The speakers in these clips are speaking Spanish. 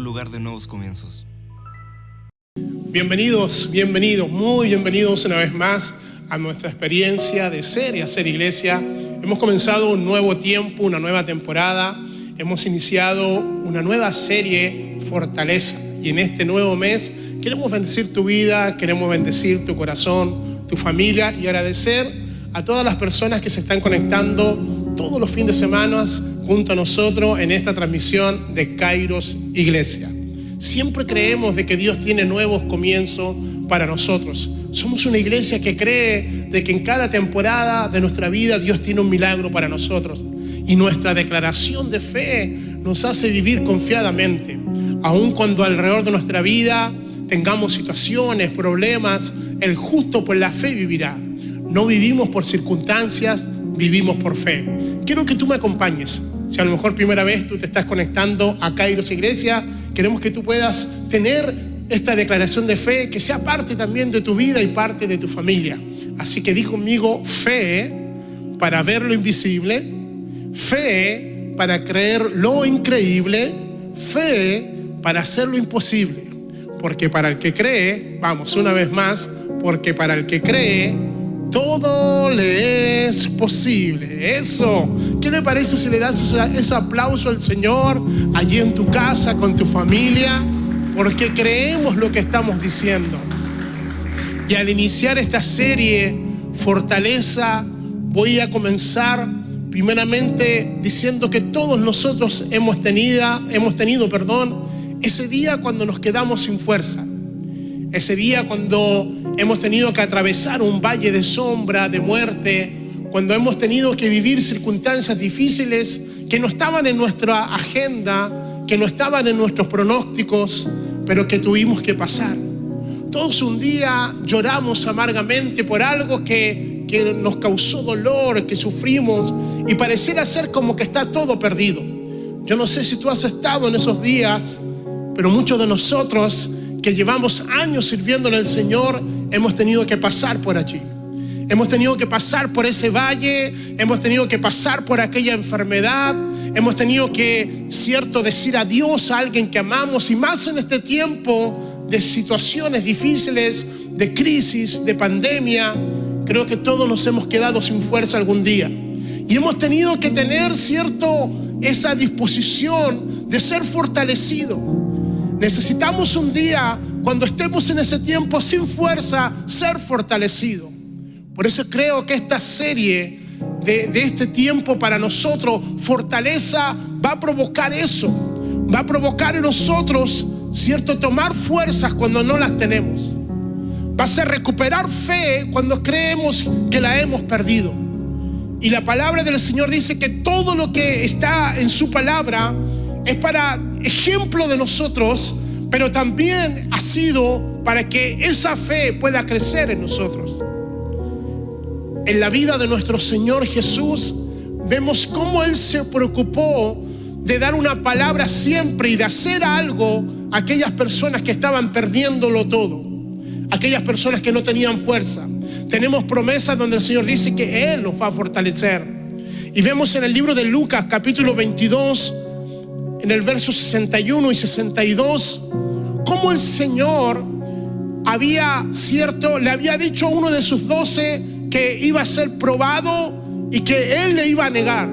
lugar de nuevos comienzos. Bienvenidos, muy bienvenidos una vez más a nuestra experiencia de ser y hacer iglesia. Hemos comenzado un nuevo tiempo, una nueva temporada. Hemos iniciado una nueva serie, Fortaleza. Y en este nuevo mes queremos bendecir tu vida, queremos bendecir tu corazón, tu familia y agradecer a todas las personas que se están conectando todos los fines de semana junto a nosotros en esta transmisión de Kairos Iglesia. Siempre creemos de que Dios tiene nuevos comienzos para nosotros. Somos una iglesia que cree de que en cada temporada de nuestra vida Dios tiene un milagro para nosotros. Y nuestra declaración de fe nos hace vivir confiadamente. Aun cuando alrededor de nuestra vida tengamos situaciones, problemas, el justo por la fe vivirá. No vivimos por circunstancias, vivimos por fe. Quiero que tú me acompañes. Si a lo mejor primera vez tú te estás conectando a Kairos Iglesia, queremos que tú puedas tener esta declaración de fe que sea parte también de tu vida y parte de tu familia. Así que di conmigo: fe para ver lo invisible, fe para creer lo increíble, fe para hacer lo imposible. Porque para el que cree, vamos una vez más, porque para el que cree, todo le es posible. Eso. ¿Qué le parece si le das ese aplauso al Señor allí en tu casa, con tu familia? Porque creemos lo que estamos diciendo. Y al iniciar esta serie, Fortaleza, voy a comenzar primeramente diciendo que todos nosotros hemos tenido, ese día cuando nos quedamos sin fuerza. Ese día cuando hemos tenido que atravesar un valle de sombra, de muerte, cuando hemos tenido que vivir circunstancias difíciles que no estaban en nuestra agenda, que no estaban en nuestros pronósticos, pero que tuvimos que pasar. Todos un día lloramos amargamente por algo que nos causó dolor, que sufrimos, y pareciera ser como que está todo perdido. Yo no sé si tú has estado en esos días, pero muchos de nosotros que llevamos años sirviéndole al Señor, hemos tenido que pasar por allí. Hemos tenido que pasar por ese valle, hemos tenido que pasar por aquella enfermedad, hemos tenido que, decir adiós a alguien que amamos, y más en este tiempo de situaciones difíciles, de crisis, de pandemia. Creo que todos nos hemos quedado sin fuerza algún día. Y hemos tenido que tener, esa disposición de ser fortalecido. Necesitamos un día, cuando estemos en ese tiempo sin fuerza, ser fortalecido. Por eso creo que esta serie de este tiempo para nosotros, Fortaleza, va a provocar eso. Va a provocar en nosotros, tomar fuerzas cuando no las tenemos. Va a ser recuperar fe cuando creemos que la hemos perdido. Y la palabra del Señor dice que todo lo que está en su palabra es para ejemplo de nosotros, pero también ha sido para que esa fe pueda crecer en nosotros. En la vida de nuestro Señor Jesús vemos cómo Él se preocupó de dar una palabra siempre y de hacer algo a aquellas personas que estaban perdiéndolo todo, aquellas personas que no tenían fuerza. Tenemos promesas donde el Señor dice que Él nos va a fortalecer. Y vemos en el libro de Lucas, capítulo 22, en el verso 61 y 62, cómo el Señor le había dicho a uno de sus 12 que iba a ser probado y que Él le iba a negar.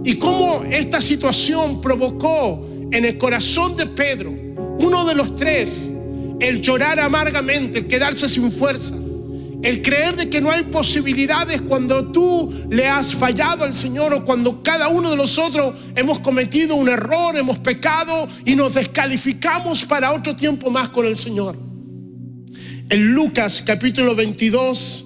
Y cómo esta situación provocó en el corazón de Pedro, uno de los 3, el llorar amargamente, el quedarse sin fuerza, el creer de que no hay posibilidades cuando tú le has fallado al Señor, o cuando cada uno de nosotros hemos cometido un error, hemos pecado y nos descalificamos para otro tiempo más con el Señor. En Lucas capítulo 22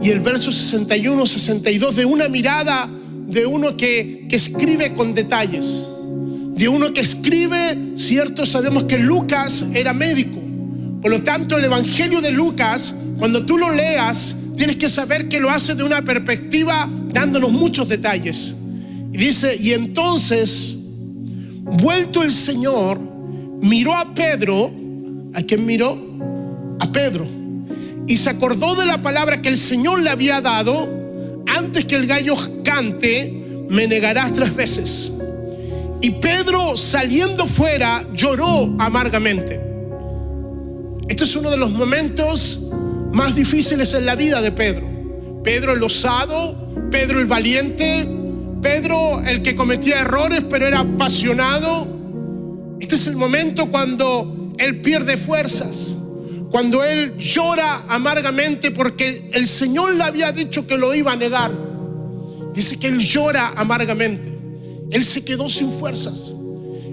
y el verso 61-62, de una mirada de uno que escribe con detalles, de uno que escribe, sabemos que Lucas era médico. Por lo tanto, el Evangelio de Lucas, cuando tú lo leas, tienes que saber que lo hace de una perspectiva dándonos muchos detalles. Y dice: y entonces, vuelto el Señor, miró a Pedro. ¿A quién miró? A Pedro. Y se acordó de la palabra que el Señor le había dado: antes que el gallo cante, me negarás 3 veces. Y Pedro, saliendo fuera, lloró amargamente. Este es uno de los momentos más difíciles en la vida de Pedro. Pedro el osado, Pedro el valiente, Pedro el que cometía errores pero era apasionado. Este es el momento cuando él pierde fuerzas, cuando él llora amargamente porque el Señor le había dicho que lo iba a negar. Dice que él llora amargamente. Él se quedó sin fuerzas.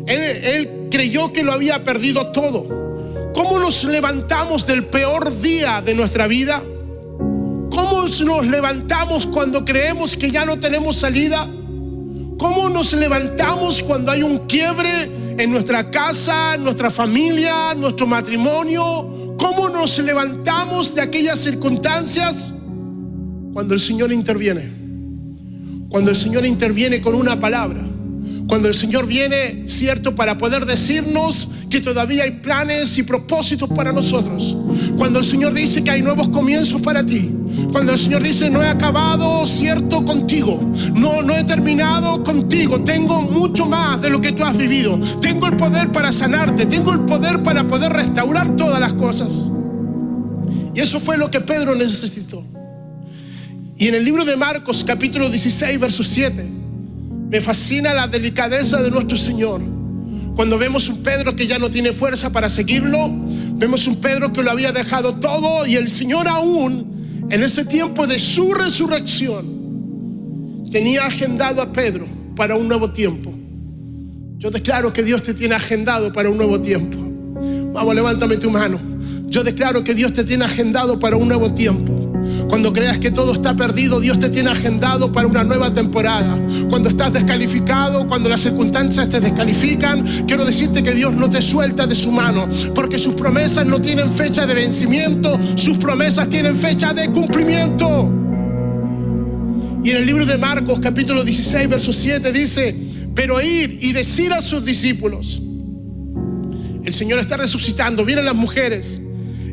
Él creyó que lo había perdido todo. ¿Cómo nos levantamos del peor día de nuestra vida? ¿Cómo nos levantamos cuando creemos que ya no tenemos salida? ¿Cómo nos levantamos cuando hay un quiebre en nuestra casa, en nuestra familia, en nuestro matrimonio? ¿Cómo nos levantamos de aquellas circunstancias? Cuando el Señor interviene. Cuando el Señor interviene con una palabra. Cuando el Señor viene, cierto, para poder decirnos que todavía hay planes y propósitos para nosotros. Cuando el Señor dice que hay nuevos comienzos para ti. Cuando el Señor dice: no he acabado, cierto, contigo. No he terminado contigo. Tengo mucho más de lo que tú has vivido. Tengo el poder para sanarte. Tengo el poder para poder restaurar todas las cosas. Y eso fue lo que Pedro necesitó. Y en el libro de Marcos, capítulo 16, verso 7, me fascina la delicadeza de nuestro Señor. Cuando vemos un Pedro que ya no tiene fuerza para seguirlo, vemos un Pedro que lo había dejado todo, y el Señor aún en ese tiempo de su resurrección tenía agendado a Pedro para un nuevo tiempo. Yo declaro que Dios te tiene agendado para un nuevo tiempo. Vamos, levántame tu mano. Yo declaro que Dios te tiene agendado para un nuevo tiempo. Cuando creas que todo está perdido, Dios te tiene agendado para una nueva temporada. Cuando estás descalificado, cuando las circunstancias te descalifican, quiero decirte que Dios no te suelta de su mano, porque sus promesas no tienen fecha de vencimiento, sus promesas tienen fecha de cumplimiento. Y en el libro de Marcos, capítulo 16, verso 7 dice: pero ir y decir a sus discípulos, el Señor está resucitando, vienen las mujeres.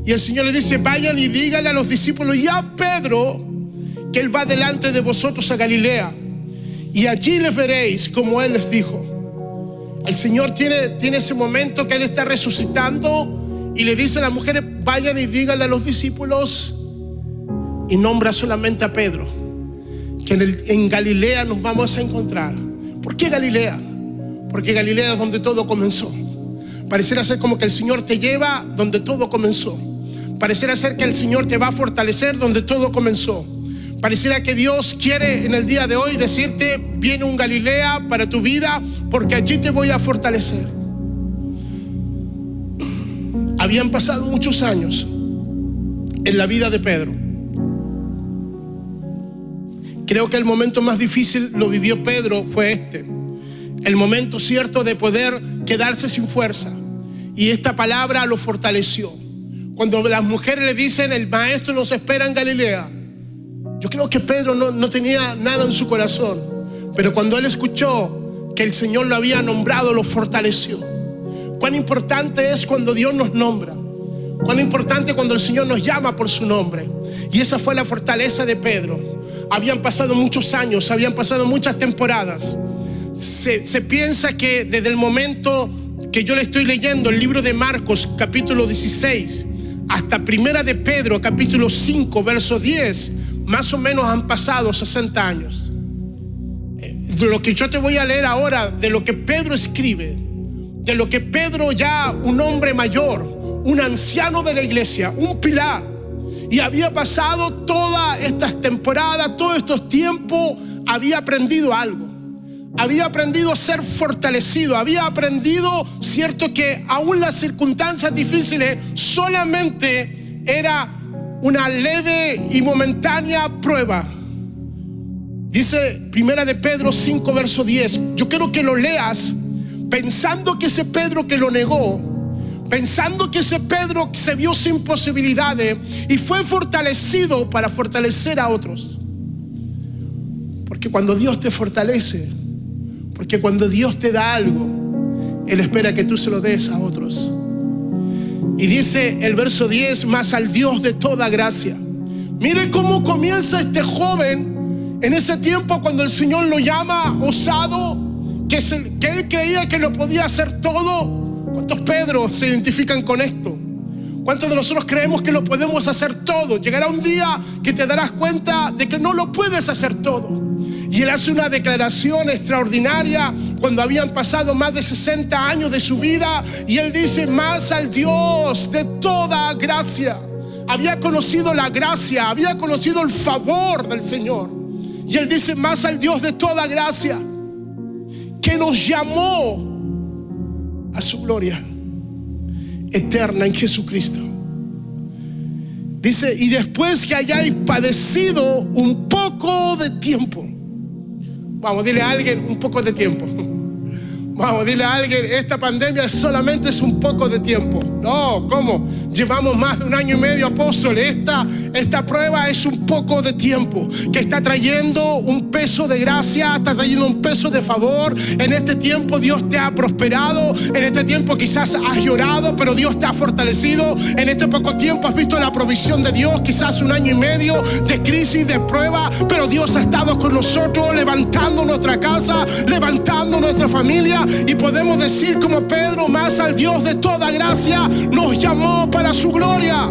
Y el Señor le dice: vayan y díganle a los discípulos y a Pedro que Él va delante de vosotros a Galilea, y allí les veréis como Él les dijo. El Señor tiene ese momento que Él está resucitando y le dice a las mujeres: vayan y díganle a los discípulos, y nombra solamente a Pedro, que en Galilea nos vamos a encontrar. ¿Por qué Galilea? Porque Galilea es donde todo comenzó. Pareciera ser como que el Señor te lleva donde todo comenzó. Pareciera ser que el Señor te va a fortalecer donde todo comenzó. Pareciera que Dios quiere en el día de hoy decirte: viene un Galilea para tu vida, porque allí te voy a fortalecer. Habían pasado muchos años en la vida de Pedro. Creo que el momento más difícil lo vivió Pedro, fue este. El momento, cierto, de poder quedarse sin fuerza. Y esta palabra lo fortaleció. Cuando las mujeres le dicen: el maestro nos espera en Galilea, yo creo que Pedro no tenía nada en su corazón, pero cuando él escuchó que el Señor lo había nombrado, lo fortaleció. Cuán importante es cuando Dios nos nombra. Cuán importante cuando el Señor nos llama por su nombre. Y esa fue la fortaleza de Pedro. Habían pasado muchos años, habían pasado muchas temporadas. Se piensa que desde el momento que yo le estoy leyendo el libro de Marcos, capítulo 16, hasta primera de Pedro, capítulo 5, verso 10, más o menos han pasado 60 años. De lo que yo te voy a leer ahora, de lo que Pedro escribe, de lo que Pedro, ya un hombre mayor, un anciano de la iglesia, un pilar, y había pasado todas estas temporadas, todos estos tiempos, había aprendido algo. Había aprendido a ser fortalecido. Había aprendido, cierto, que aún las circunstancias difíciles solamente era una leve y momentánea prueba. Dice primera de Pedro 5, verso 10. Yo quiero que lo leas pensando que ese Pedro que lo negó, pensando que ese Pedro se vio sin posibilidades y fue fortalecido para fortalecer a otros. Porque cuando Dios te fortalece, porque cuando Dios te da algo, Él espera que tú se lo des a otros. Y dice el verso 10: mas al Dios de toda gracia. Mire cómo comienza este joven en ese tiempo cuando el Señor lo llama osado, que él creía que lo podía hacer todo. ¿Cuántos Pedro se identifican con esto? ¿Cuántos de nosotros creemos que lo podemos hacer todo? Llegará un día que te darás cuenta de que no lo puedes hacer todo. Y él hace una declaración extraordinaria cuando habían pasado más de 60 años de su vida. Y él dice: más al Dios de toda gracia. Había conocido la gracia, había conocido el favor del Señor. Y él dice: más al Dios de toda gracia, que nos llamó a su gloria eterna en Jesucristo. Dice: y después que hayáis padecido un poco de tiempo. Vamos, dile a alguien: un poco de tiempo. Vamos, dile a alguien: esta pandemia solamente es un poco de tiempo. No, ¿cómo? Llevamos más de 1 año y medio, apóstol. Esta prueba es un poco de tiempo, que está trayendo un peso de gracia, está trayendo un peso de favor. En este tiempo Dios te ha prosperado. En este tiempo quizás has llorado, pero Dios te ha fortalecido. En este poco tiempo has visto la provisión de Dios. Quizás 1 año y medio de crisis, de prueba, pero Dios ha estado con nosotros, levantando nuestra casa, levantando nuestra familia. Y podemos decir como Pedro: más al Dios de toda gracia nos llamó para su gloria.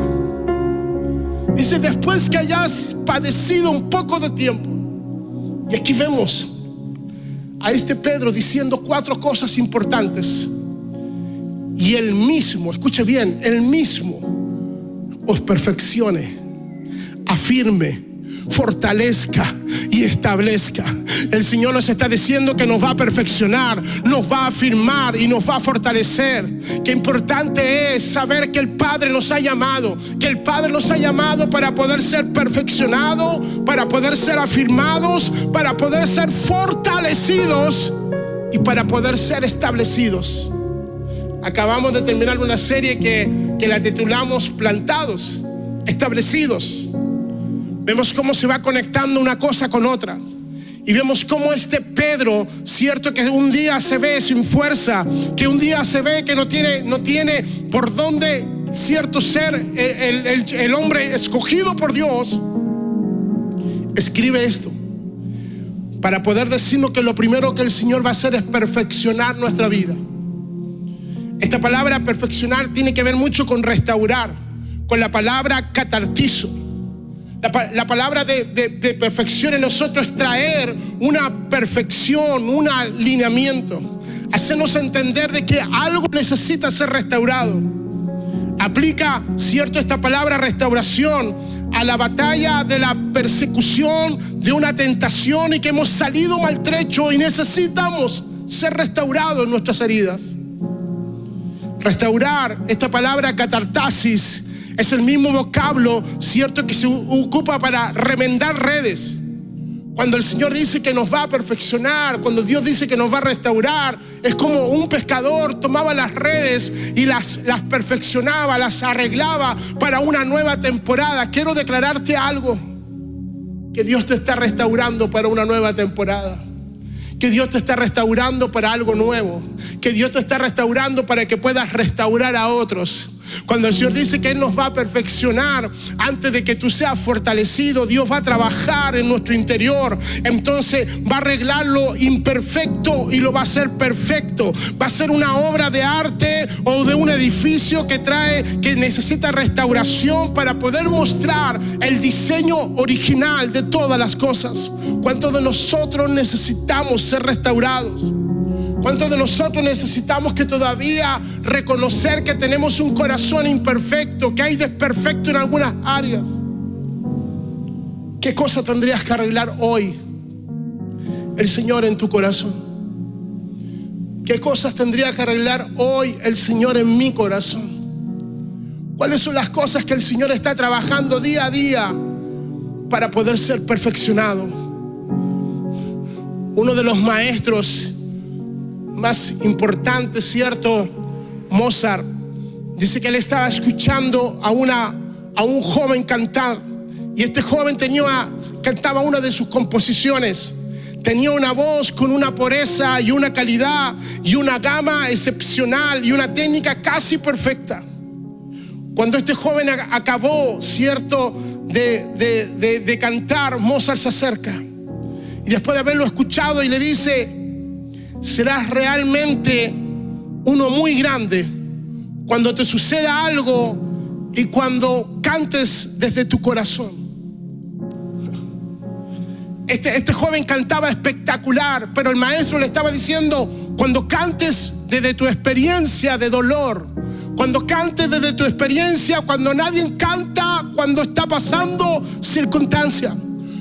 Dice: después que hayas padecido un poco de tiempo. Y aquí vemos a este Pedro diciendo 4 cosas importantes. Y él mismo, escuche bien, él mismo os perfeccione, afirme, fortalezca y establezca. El Señor nos está diciendo que nos va a perfeccionar, nos va a afirmar y nos va a fortalecer. Qué importante es saber que el Padre nos ha llamado, que el Padre nos ha llamado para poder ser perfeccionados, para poder ser afirmados, para poder ser fortalecidos y para poder ser establecidos. Acabamos de terminar una serie que la titulamos Plantados, Establecidos. Vemos cómo se va conectando una cosa con otra. Y vemos cómo este Pedro, cierto que un día se ve sin fuerza, que un día se ve que no tiene por dónde, cierto, ser el hombre escogido por Dios, escribe esto para poder decirnos que lo primero que el Señor va a hacer es perfeccionar nuestra vida. Esta palabra perfeccionar tiene que ver mucho con restaurar, con la palabra catartizo. La palabra de perfección en nosotros es traer una perfección, un alineamiento, hacernos entender de que algo necesita ser restaurado. Aplica, cierto, esta palabra restauración a la batalla de la persecución, de una tentación, y que hemos salido maltrechos y necesitamos ser restaurados en nuestras heridas. Restaurar, esta palabra catartasis, es el mismo vocablo, cierto, que se ocupa para remendar redes. Cuando el Señor dice que nos va a perfeccionar, cuando Dios dice que nos va a restaurar, es como un pescador tomaba las redes y las perfeccionaba, las arreglaba para una nueva temporada. Quiero declararte algo: que Dios te está restaurando para una nueva temporada. Que Dios te está restaurando para algo nuevo. Que Dios te está restaurando para que puedas restaurar a otros. Cuando el Señor dice que Él nos va a perfeccionar, antes de que tú seas fortalecido, Dios va a trabajar en nuestro interior. Entonces va a arreglar lo imperfecto y lo va a hacer perfecto. Va a ser una obra de arte o de un edificio que necesita restauración para poder mostrar el diseño original de todas las cosas. ¿Cuántos de nosotros necesitamos ser restaurados? ¿Cuántos de nosotros necesitamos que todavía reconocer que tenemos un corazón imperfecto, que hay desperfecto en algunas áreas? ¿Qué cosa tendrías que arreglar hoy el Señor en tu corazón? ¿Qué cosas tendría que arreglar hoy el Señor en mi corazón? ¿Cuáles son las cosas que el Señor está trabajando día a día para poder ser perfeccionado? Uno de los maestros más importantes, cierto, Mozart, dice que él estaba escuchando a un joven cantar, y este joven cantaba una de sus composiciones. Tenía una voz con una pureza y una calidad y una gama excepcional y una técnica casi perfecta. Cuando este joven acabó, cierto, de cantar, Mozart se acerca y después de haberlo escuchado y le dice: serás realmente uno muy grande cuando te suceda algo y cuando cantes desde tu corazón. Este joven cantaba espectacular, pero el maestro le estaba diciendo: cuando cantes desde tu experiencia de dolor, cuando cantes desde tu experiencia, cuando nadie canta, cuando está pasando circunstancias,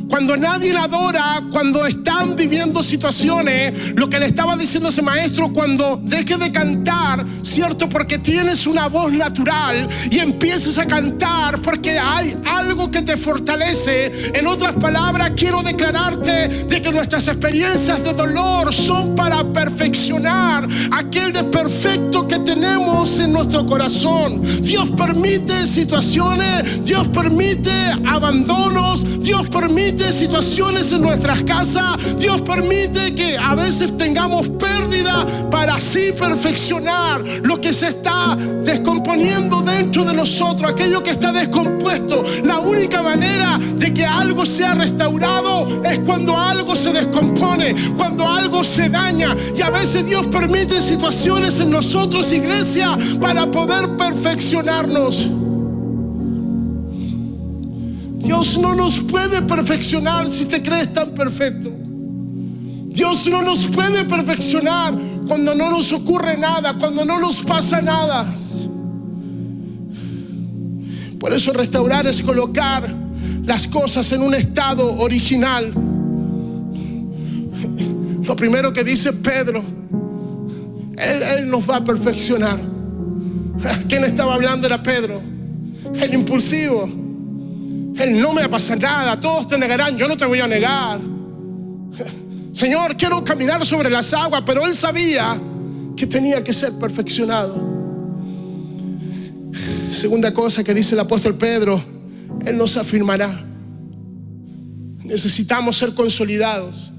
cuando nadie adora, cuando están viviendo situaciones, lo que le estaba diciendo ese maestro: cuando dejes de cantar, ¿cierto? Porque tienes una voz natural y empieces a cantar porque hay algo que te fortalece. En otras palabras, quiero declararte de que nuestras experiencias de dolor son para perfeccionar aquel de perfecto que tenemos en nuestro corazón. Dios permite situaciones, Dios permite abandonos, Dios permite situaciones en nuestras casas, Dios permite que a veces tengamos pérdida para así perfeccionar lo que se está descomponiendo dentro de nosotros, aquello que está descompuesto. La única manera de que algo sea restaurado es cuando algo se descompone, cuando algo se daña. Y a veces Dios permite situaciones en nosotros, iglesia, para poder perfeccionarnos. Dios no nos puede perfeccionar si te crees tan perfecto. Dios no nos puede perfeccionar cuando no nos ocurre nada, cuando no nos pasa nada. Por eso restaurar es colocar las cosas en un estado original. Lo primero que dice Pedro, Él nos va a perfeccionar. ¿Quién estaba hablando? Era Pedro, el impulsivo. Él: no me va a pasar nada, todos te negarán, yo no te voy a negar. Señor, quiero caminar sobre las aguas, pero él sabía que tenía que ser perfeccionado. Segunda cosa que dice el apóstol Pedro: Él nos afirmará. Necesitamos ser consolidados.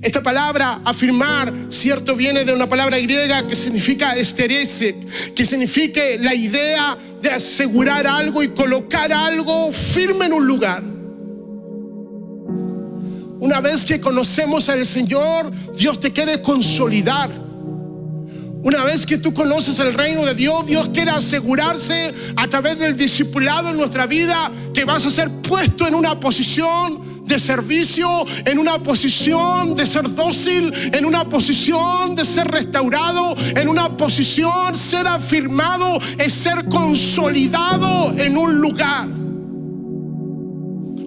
Esta palabra afirmar, cierto, viene de una palabra griega que significa estereset, que significa la idea de asegurar algo y colocar algo firme en un lugar. Una vez que conocemos al Señor, Dios te quiere consolidar. Una vez que tú conoces el reino de Dios, Dios quiere asegurarse a través del discipulado en nuestra vida que vas a ser puesto en una posición de servicio, en una posición de ser dócil, en una posición de ser restaurado, en una posición ser afirmado, es ser consolidado en un lugar.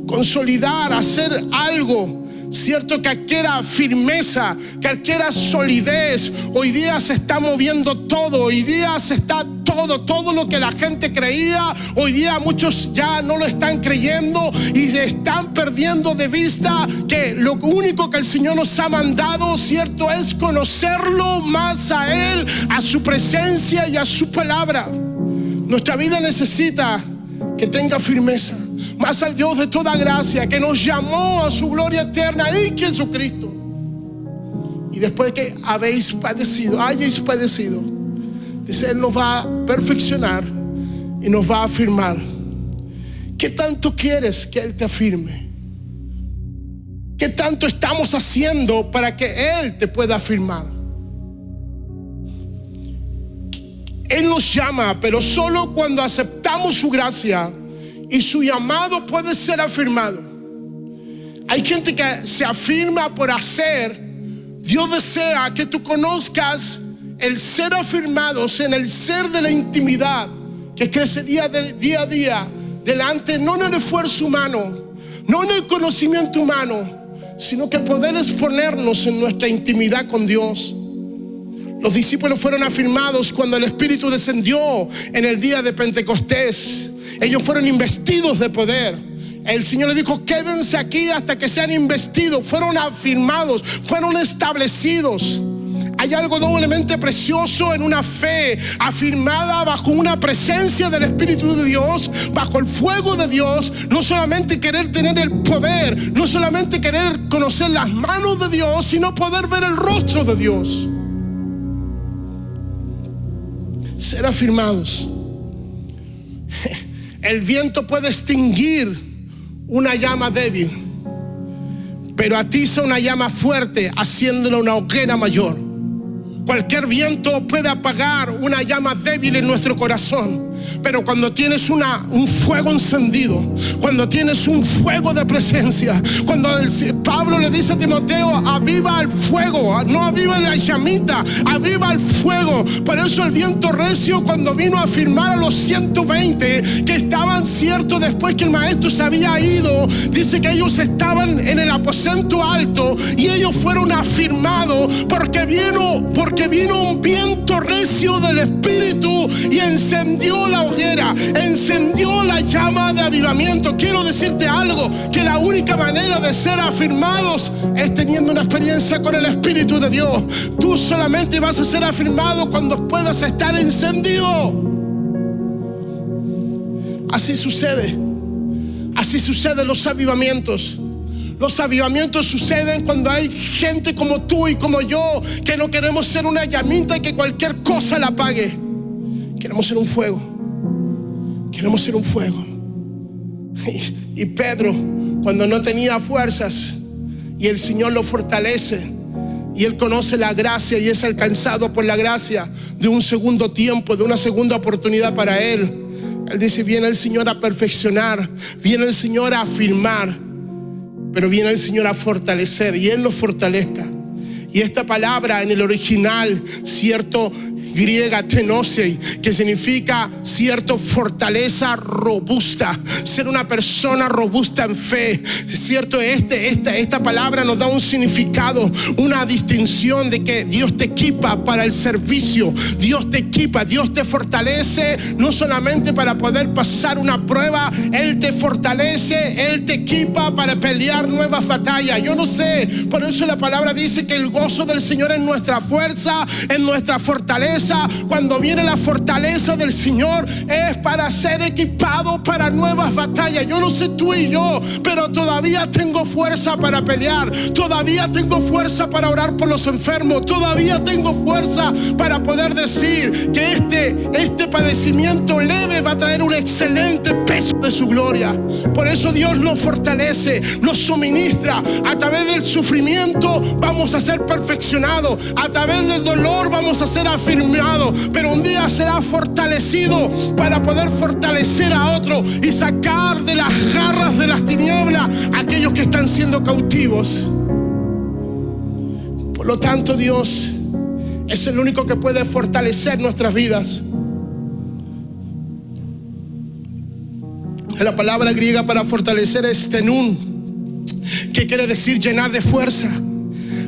Consolidar, hacer algo, cierto, que adquiera firmeza, que adquiera solidez. Hoy día se está moviendo todo, hoy día se está todo lo que la gente creía, hoy día muchos ya no lo están creyendo y se están perdiendo de vista que lo único que el Señor nos ha mandado, cierto, es conocerlo más a Él, a su presencia y a su palabra. Nuestra vida necesita que tenga firmeza, más al Dios de toda gracia que nos llamó a su gloria eterna en Jesucristo. Y después que hayáis padecido, dice, Él nos va a perfeccionar y nos va a afirmar. ¿Qué tanto quieres que Él te afirme? ¿Qué tanto estamos haciendo para que Él te pueda afirmar? Él nos llama, pero solo cuando aceptamos su gracia y su llamado puede ser afirmado. Hay gente que se afirma por hacer. Dios desea que tú conozcas el ser afirmados en el ser de la intimidad que crece día a día delante, no en el esfuerzo humano, no en el conocimiento humano, sino que poder exponernos en nuestra intimidad con Dios. Los discípulos fueron afirmados cuando el Espíritu descendió en el día de Pentecostés. Ellos fueron investidos de poder. El Señor les dijo: quédense aquí hasta que sean investidos. Fueron afirmados, fueron establecidos. Hay algo doblemente precioso en una fe afirmada bajo una presencia del Espíritu de Dios, bajo el fuego de Dios. No solamente querer tener el poder, no solamente querer conocer las manos de Dios, sino poder ver el rostro de Dios. Ser afirmados. El viento puede extinguir una llama débil, pero atiza una llama fuerte, haciéndola una hoguera mayor. Cualquier viento puede apagar una llama débil en nuestro corazón. Pero cuando tienes un fuego encendido, cuando tienes un fuego de presencia, cuando Pablo le dice a Timoteo, aviva el fuego, no aviva la llamita, aviva el fuego. Por eso el viento recio, cuando vino a firmar a los 120 que estaban ciertos después que el maestro se había ido, dice que ellos estaban en el aposento alto y ellos fueron afirmados porque vino un viento recio del Espíritu y encendió la hoguera, encendió la llama de avivamiento. Quiero decirte algo, que la única manera de ser afirmados es teniendo una experiencia con el Espíritu de Dios. Tú solamente vas a ser afirmado cuando puedas estar encendido. Así suceden los avivamientos. Los avivamientos suceden cuando hay gente como tú y como yo que no queremos ser una llamita y que cualquier cosa la apague. Queremos ser un fuego. Queremos ser un fuego. Y Pedro, cuando no tenía fuerzas y el Señor lo fortalece y él conoce la gracia y es alcanzado por la gracia de un segundo tiempo, de una segunda oportunidad para él. Él dice, viene el Señor a perfeccionar, viene el Señor a afirmar, pero viene el Señor a fortalecer y Él lo fortalezca. Y esta palabra en el original, cierto, griega tenosei, que significa cierto, fortaleza robusta, ser una persona robusta en fe, cierto. Esta palabra nos da un significado, una distinción de que Dios te equipa para el servicio, Dios te equipa, Dios te fortalece, no solamente para poder pasar una prueba, Él te fortalece, Él te equipa para pelear nuevas batallas. Yo no sé, por eso la palabra dice que el gozo del Señor es nuestra fuerza, es nuestra fortaleza. Cuando viene la fortaleza del Señor es para ser equipado para nuevas batallas. Yo no sé tú y yo, pero todavía tengo fuerza para pelear, todavía tengo fuerza para orar por los enfermos, todavía tengo fuerza para poder decir que este padecimiento leve va a traer un excelente peso de su gloria. Por eso Dios nos fortalece, nos suministra. A través del sufrimiento vamos a ser perfeccionados, a través del dolor vamos a ser afirmados, pero un día será fortalecido para poder fortalecer a otro y sacar de las garras de las tinieblas a aquellos que están siendo cautivos. Por lo tanto, Dios es el único que puede fortalecer nuestras vidas. La palabra griega para fortalecer es tenún, que quiere decir llenar de fuerza.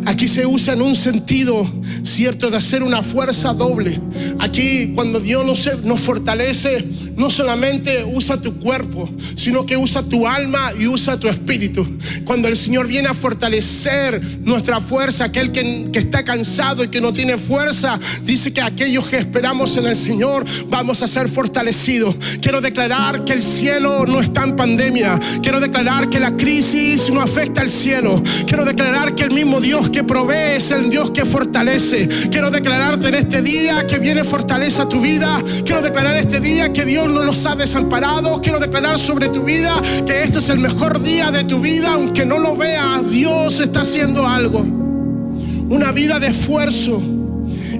Aquí se usa en un sentido, cierto, de hacer una fuerza doble. Aquí cuando Dios nos fortalece, no solamente usa tu cuerpo, sino que usa tu alma y usa tu espíritu. Cuando el Señor viene a fortalecer nuestra fuerza, aquel que está cansado y que no tiene fuerza, dice que aquellos que esperamos en el Señor vamos a ser fortalecidos. Quiero declarar que el cielo no está en pandemia. Quiero declarar que la crisis no afecta al cielo. Quiero declarar que el mismo Dios que provee es el Dios que fortalece. Quiero declararte en este día que viene fortaleza a tu vida. Quiero declarar este día que Dios no nos ha desamparado. Quiero declarar sobre tu vida que este es el mejor día de tu vida. Aunque no lo veas, Dios está haciendo algo. Una vida de esfuerzo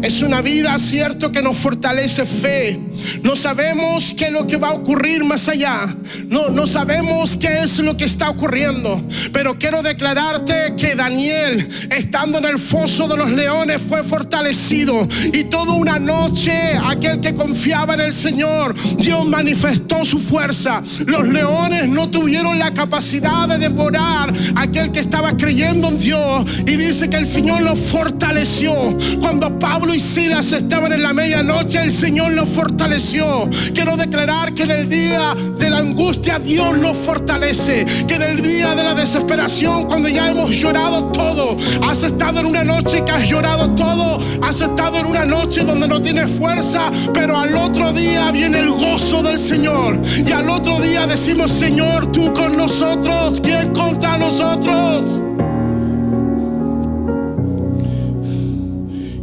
es una vida, cierto, que nos fortalece fe. No sabemos qué es lo que va a ocurrir más allá. No sabemos qué es lo que está ocurriendo. Pero quiero declararte que Daniel, estando en el foso de los leones, fue fortalecido. Y toda una noche, aquel que confiaba en el Señor, Dios manifestó su fuerza. Los leones no tuvieron la capacidad de devorar a aquel que estaba creyendo en Dios. Y dice que el Señor los fortaleció. Cuando Pablo y Silas estaban en la medianoche, el Señor los fortaleció. Quiero declarar que en el día de la angustia Dios nos fortalece, que en el día de la desesperación, cuando ya hemos llorado todo, has estado en una noche que has llorado todo, has estado en una noche donde no tienes fuerza, pero al otro día viene el gozo del Señor y al otro día decimos: Señor, tú con nosotros, ¿quién contra nosotros?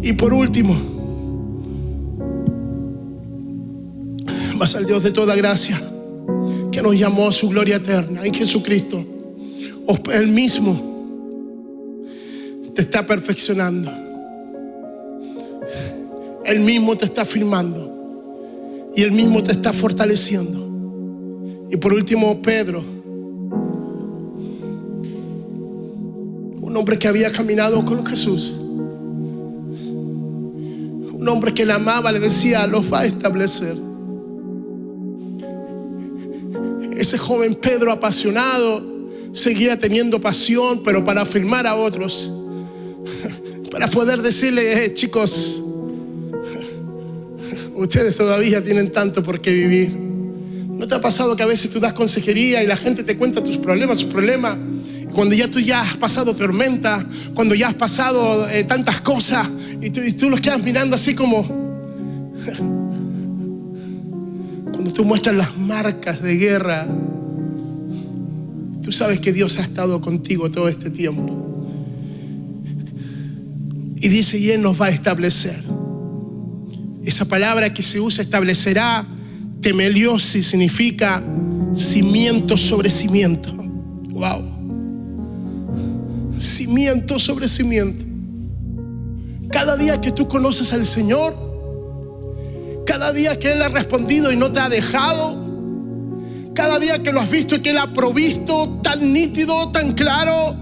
Y por último, mas al Dios de toda gracia, que nos llamó a su gloria eterna en Jesucristo, Él mismo te está perfeccionando. Él mismo te está afirmando y Él mismo te está fortaleciendo. Y por último, Pedro, un hombre que había caminado con Jesús, un hombre que le amaba, le decía: los va a establecer. Ese joven Pedro apasionado seguía teniendo pasión, pero para afirmar a otros, para poder decirle: chicos, ustedes todavía tienen tanto por qué vivir. ¿No te ha pasado que a veces tú das consejería y la gente te cuenta sus problemas? Y cuando tú ya has pasado tormenta, cuando ya has pasado tantas cosas, y tú los quedas mirando así como... Cuando tú muestras las marcas de guerra, tú sabes que Dios ha estado contigo todo este tiempo. Y dice: y Él nos va a establecer. Esa palabra que se usa, establecerá, temeliosis, significa cimiento sobre cimiento. Wow. Cimiento sobre cimiento. Cada día que tú conoces al Señor, cada día que Él ha respondido y no te ha dejado, cada día que lo has visto y que Él ha provisto tan nítido, tan claro,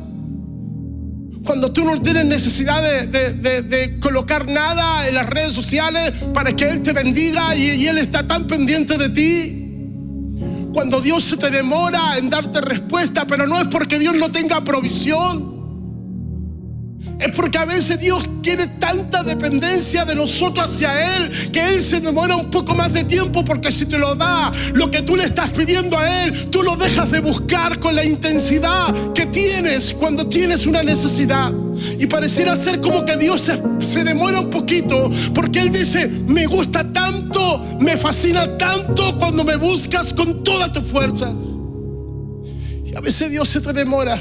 cuando tú no tienes necesidad de colocar nada en las redes sociales para que Él te bendiga y Él está tan pendiente de ti. Cuando Dios se te demora en darte respuesta, pero no es porque Dios no tenga provisión, es porque a veces Dios quiere tanta dependencia de nosotros hacia Él, que Él se demora un poco más de tiempo, porque si te lo da, lo que tú le estás pidiendo a Él, tú lo dejas de buscar con la intensidad que tienes cuando tienes una necesidad. Y pareciera ser como que Dios se demora un poquito, porque Él dice: me gusta tanto, me fascina tanto cuando me buscas con todas tus fuerzas. Y a veces Dios se te demora.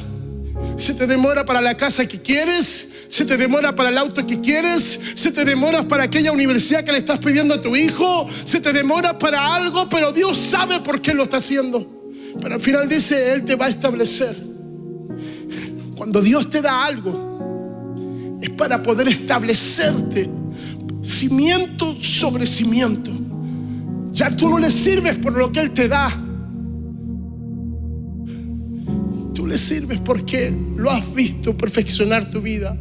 Se te demora para la casa que quieres, se te demora para el auto que quieres, se te demora para aquella universidad que le estás pidiendo a tu hijo, se te demora para algo, pero Dios sabe por qué lo está haciendo. Pero al final dice: Él te va a establecer. Cuando Dios te da algo, es para poder establecerte, cimiento sobre cimiento. Ya tú no le sirves por lo que Él te da. Tú le sirves porque lo has visto perfeccionar tu vida,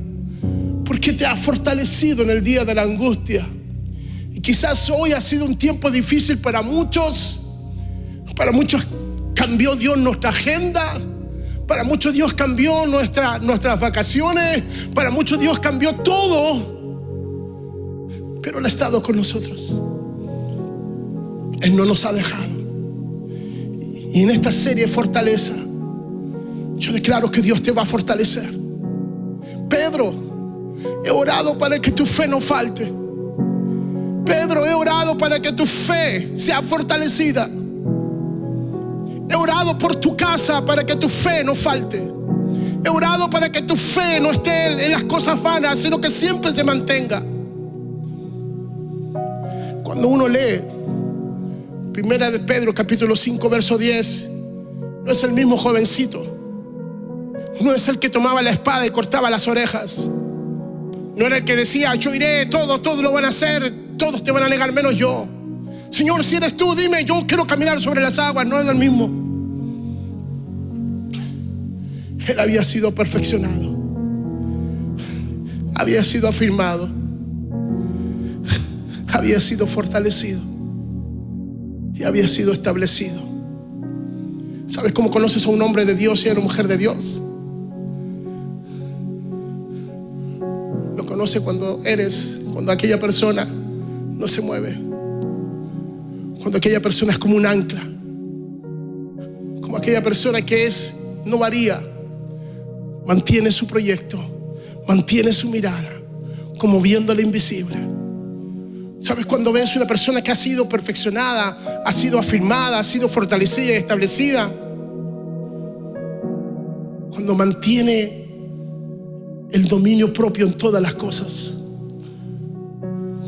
porque te ha fortalecido en el día de la angustia. Y quizás hoy ha sido un tiempo difícil para muchos. Para muchos cambió Dios nuestra agenda. Para muchos Dios cambió nuestras vacaciones. Para muchos Dios cambió todo. Pero Él ha estado con nosotros. Él no nos ha dejado. Y en esta serie Fortaleza, yo declaro que Dios te va a fortalecer. Pedro, he orado para que tu fe no falte. Pedro, he orado para que tu fe sea fortalecida. He orado por tu casa para que tu fe no falte. He orado para que tu fe no esté en las cosas vanas, sino que siempre se mantenga. Cuando uno lee Primera de Pedro capítulo 5 verso 10, no es el mismo jovencito. No es el que tomaba la espada y cortaba las orejas. No era el que decía: yo iré, todos lo van a hacer, todos te van a negar menos yo. Señor, si eres tú, dime, yo quiero caminar sobre las aguas. No es el mismo. Él había sido perfeccionado, había sido afirmado, había sido fortalecido y había sido establecido. ¿Sabes cómo conoces a un hombre de Dios y a una mujer de Dios? Lo conoce cuando aquella persona no se mueve, cuando aquella persona es como un ancla, como aquella persona que no varía, mantiene su proyecto, mantiene su mirada, como viendo lo invisible. ¿Sabes? Cuando ves una persona que ha sido perfeccionada, ha sido afirmada, ha sido fortalecida y establecida, cuando mantiene el dominio propio en todas las cosas,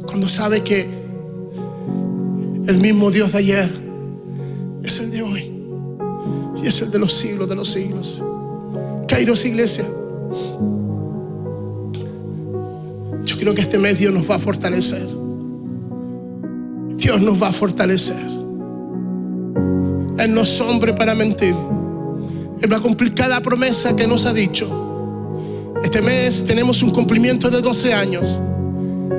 cuando sabe que el mismo Dios de ayer es el de hoy y es el de los siglos de los siglos. Kairos Iglesia, yo creo que este mes Dios nos va a fortalecer. Dios nos va a fortalecer. Él no es hombre para mentir. Él va a cumplir cada promesa que nos ha dicho. Este mes tenemos un cumplimiento de 12 años.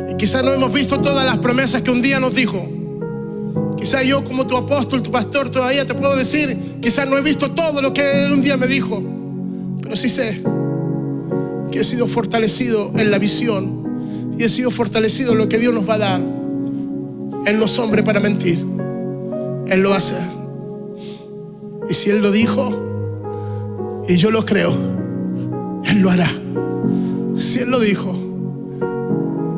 Y quizás no hemos visto todas las promesas que un día nos dijo. Quizás yo, como tu apóstol, tu pastor, todavía te puedo decir, quizás no he visto todo lo que él un día me dijo. Pero sí sé que he sido fortalecido en la visión. Y he sido fortalecido en lo que Dios nos va a dar. Él no es hombre para mentir. Él lo va a hacer. Y si Él lo dijo, y yo lo creo, Él lo hará. Si Él lo dijo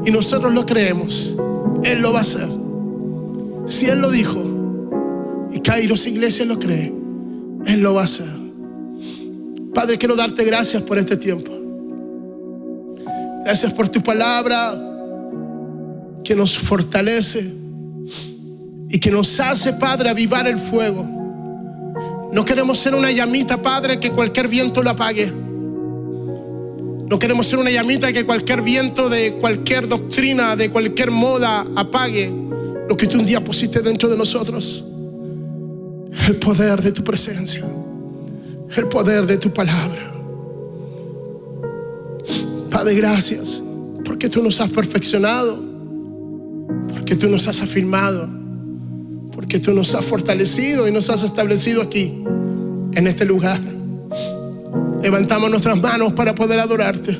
y nosotros lo creemos, Él lo va a hacer. Si Él lo dijo y Kairos Iglesia lo cree, Él lo va a hacer. Padre, quiero darte gracias por este tiempo. Gracias por tu palabra que nos fortalece y que nos hace, Padre, avivar el fuego. No queremos ser una llamita, Padre, que cualquier viento lo apague. No queremos ser una llamita que cualquier viento de cualquier doctrina, de cualquier moda apague lo que tú un día pusiste dentro de nosotros. El poder de tu presencia, el poder de tu palabra. Padre, gracias porque tú nos has perfeccionado, porque tú nos has afirmado, porque tú nos has fortalecido y nos has establecido aquí, en este lugar. Levantamos nuestras manos para poder adorarte.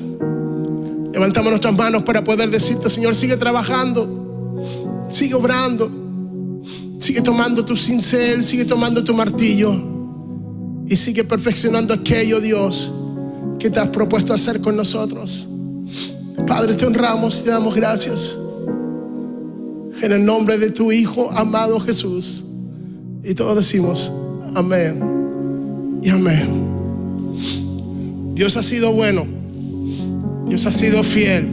Levantamos nuestras manos para poder decirte, Señor, sigue trabajando, sigue obrando, sigue tomando tu cincel, sigue tomando tu martillo y sigue perfeccionando aquello, Dios, que te has propuesto hacer con nosotros. Padre, te honramos y te damos gracias en el nombre de tu Hijo amado Jesús. Y todos decimos amén y amén. Dios ha sido bueno, Dios ha sido fiel,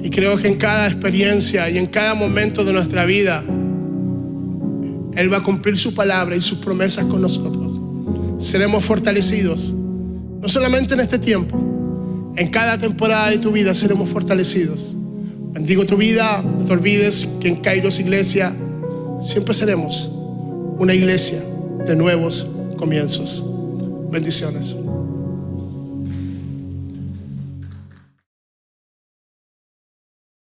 y creo que en cada experiencia y en cada momento de nuestra vida Él va a cumplir su palabra y sus promesas con nosotros. Seremos fortalecidos, no solamente en este tiempo, en cada temporada de tu vida seremos fortalecidos. Bendigo tu vida. No te olvides que en Kairos Iglesia siempre seremos una iglesia de nuevos comienzos. Bendiciones.